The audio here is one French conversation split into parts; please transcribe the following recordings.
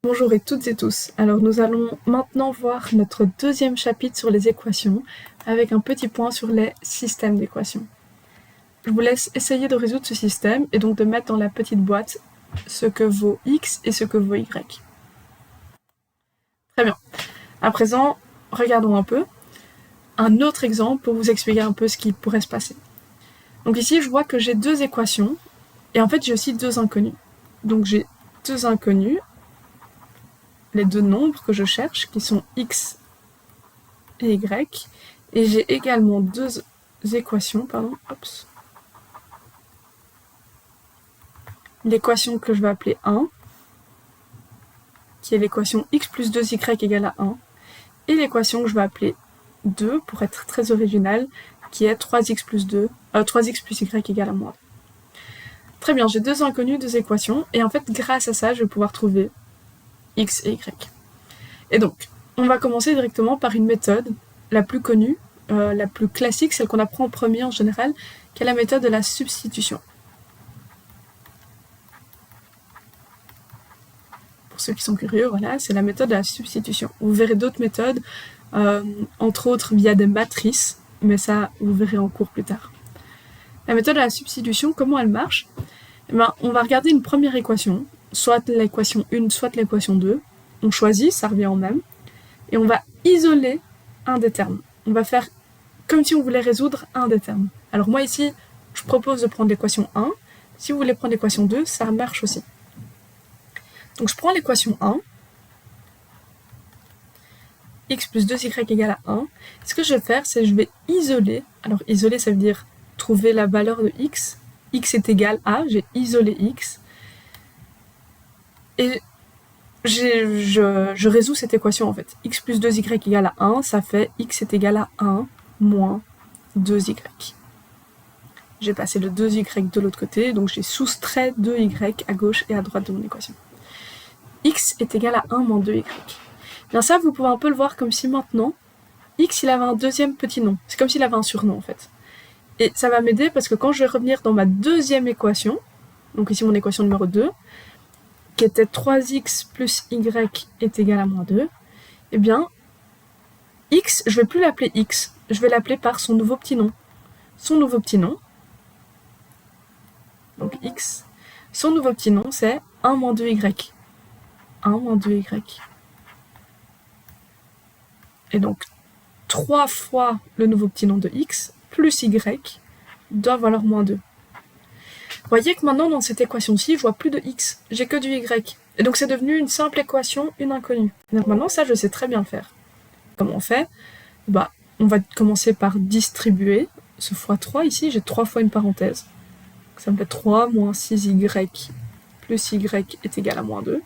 Bonjour et toutes et tous. Alors nous allons maintenant voir notre deuxième chapitre sur les équations avec un petit point sur les systèmes d'équations. Je vous laisse essayer de résoudre ce système et donc de mettre dans la petite boîte ce que vaut x et ce que vaut y. Très bien. À présent, regardons un peu un autre exemple pour vous expliquer un peu ce qui pourrait se passer. Donc ici, je vois que j'ai deux équations et en fait j'ai aussi deux inconnus. Donc j'ai deux inconnus, les deux nombres que je cherche, qui sont x et y, et j'ai également deux équations, l'équation que je vais appeler 1, qui est l'équation x plus 2y égale à 1, et l'équation que je vais appeler 2, pour être très original, qui est 3x plus y égale à moins 2. Très bien, j'ai deux inconnus, deux équations, et en fait, grâce à ça, je vais pouvoir trouver x et y. Et donc, on va commencer directement par une méthode, la plus connue, la plus classique, celle qu'on apprend en premier en général, qui est la méthode de la substitution. Pour ceux qui sont curieux, voilà, c'est la méthode de la substitution. Vous verrez d'autres méthodes, entre autres via des matrices, mais ça, vous verrez en cours plus tard. La méthode de la substitution, comment elle marche ? On va regarder une première équation, soit l'équation 1, soit l'équation 2. On choisit, ça revient au même, et on va isoler un des termes. On va faire comme si on voulait résoudre un des termes. Alors moi ici, je propose de prendre l'équation 1. Si vous voulez prendre l'équation 2, ça marche aussi. Donc je prends l'équation 1, x plus 2y égale à 1. Ce que je vais faire, c'est que je vais isoler. Alors isoler, ça veut dire trouver la valeur de x. X est égal à, j'ai isolé x. Et je résous cette équation en fait. X plus 2y égale à 1, ça fait x est égal à 1 moins 2y. J'ai passé le 2y de l'autre côté, donc j'ai soustrait 2y à gauche et à droite de mon équation. X est égal à 1 moins 2y. Bien ça, vous pouvez un peu le voir comme si maintenant, x il avait un deuxième petit nom. C'est comme s'il avait un surnom en fait. Et ça va m'aider parce que quand je vais revenir dans ma deuxième équation, donc ici mon équation numéro 2, qui était 3x plus y est égal à moins 2, eh bien, x, je ne vais plus l'appeler x, je vais l'appeler par son nouveau petit nom. Son nouveau petit nom, donc x, son nouveau petit nom c'est 1 moins 2y. 1 moins 2y. Et donc, 3 fois le nouveau petit nom de x plus y doit valoir moins 2. Vous voyez que maintenant, dans cette équation-ci, je vois plus de x, j'ai que du y. Et donc c'est devenu une simple équation, une inconnue. Donc maintenant, ça, je sais très bien faire. Comment on fait ? On va commencer par distribuer ce x3 ici, j'ai 3 fois une parenthèse. Ça me fait 3 moins 6y plus y est égal à moins 2.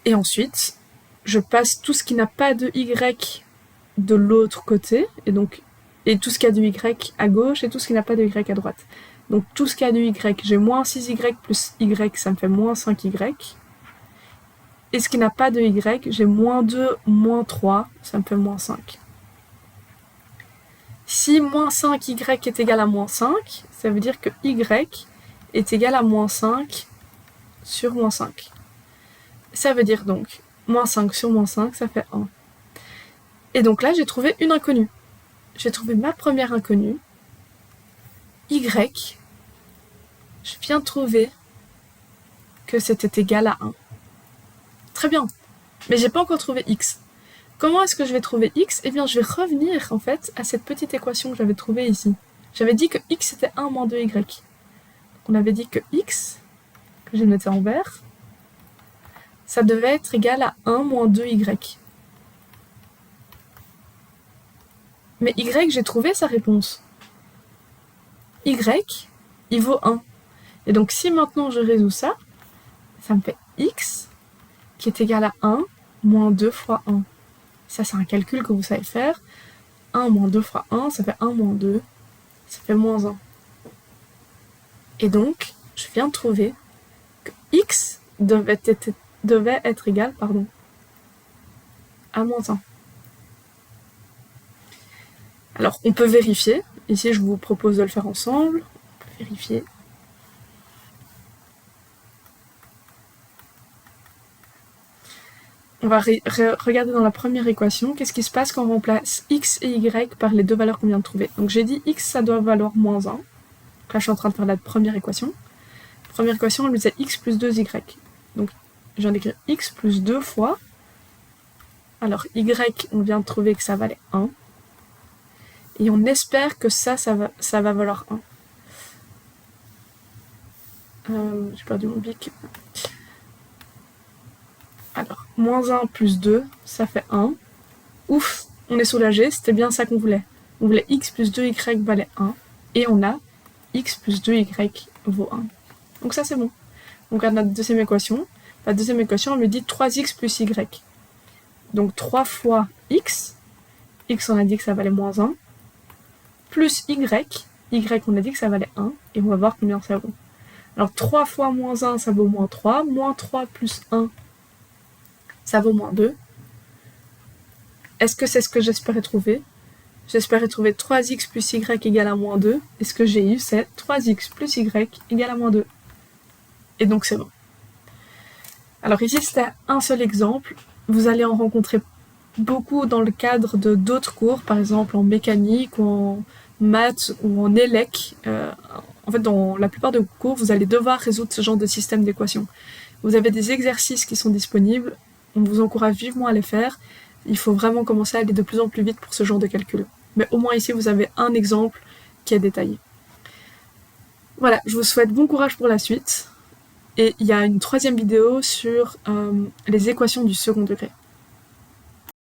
Et ensuite, je passe tout ce qui n'a pas de y de l'autre côté, et tout ce qui a du y à gauche, et tout ce qui n'a pas de y à droite. Donc tout ce qui a du y, j'ai moins 6y plus y, ça me fait moins 5y. Et ce qui n'a pas de y, j'ai moins 2, moins 3, ça me fait moins 5. Si moins 5y est égal à moins 5, ça veut dire que y est égal à moins 5 sur moins 5. Ça veut dire donc moins 5 sur moins 5, ça fait 1. Et donc là, j'ai trouvé une inconnue. J'ai trouvé ma première inconnue, y. Je viens de trouver que c'était égal à 1. Très bien, mais j'ai pas encore trouvé x. Comment est-ce que je vais trouver x ? Eh bien, je vais revenir en fait à cette petite équation que j'avais trouvée ici. J'avais dit que x était 1 moins 2y. On avait dit que x, que je mettais en vert, ça devait être égal à 1 moins 2y. Mais y, j'ai trouvé sa réponse. Y, il vaut 1. Et donc si maintenant je résous ça, ça me fait x qui est égal à 1 moins 2 fois 1. Ça, c'est un calcul que vous savez faire. 1 moins 2 fois 1, ça fait 1 moins 2, ça fait moins 1. Et donc, je viens de trouver que x devait être égal à moins 1. Alors, on peut vérifier. Ici, je vous propose de le faire ensemble. On peut vérifier. on va regarder dans la première équation, qu'est-ce qui se passe quand on remplace x et y par les deux valeurs qu'on vient de trouver. Donc j'ai dit x, ça doit valoir moins 1. Donc là, je suis en train de faire la première équation. Première équation, on lui disait x plus 2y. Donc je viens d'écrire x plus 2 fois. Alors y, on vient de trouver que ça valait 1. Et on espère que ça va valoir 1. J'ai perdu mon bic. Alors, moins 1 plus 2, ça fait 1. Ouf, on est soulagé, c'était bien ça qu'on voulait. On voulait x plus 2y valait 1. Et on a x plus 2y vaut 1. Donc ça, c'est bon. Donc à notre deuxième équation, la deuxième équation, on me dit 3x plus y. Donc 3 fois x, x on a dit que ça valait moins 1, plus y, on a dit que ça valait 1, et on va voir combien ça vaut. Alors 3 fois moins 1, ça vaut moins 3, moins 3 plus 1, ça vaut moins 2. Est-ce que c'est ce que j'espérais trouver? J'espérais trouver 3x plus y égale à moins 2, et ce que j'ai eu, c'est 3x plus y égale à moins 2. Et donc c'est bon. Alors ici, c'était un seul exemple. Vous allez en rencontrer beaucoup dans le cadre de d'autres cours, par exemple en mécanique, ou en maths, ou en élec. En fait, dans la plupart de vos cours, vous allez devoir résoudre ce genre de système d'équations. Vous avez des exercices qui sont disponibles, on vous encourage vivement à les faire. Il faut vraiment commencer à aller de plus en plus vite pour ce genre de calcul. Mais au moins ici, vous avez un exemple qui est détaillé. Voilà, je vous souhaite bon courage pour la suite. Et il y a une troisième vidéo sur les équations du second degré.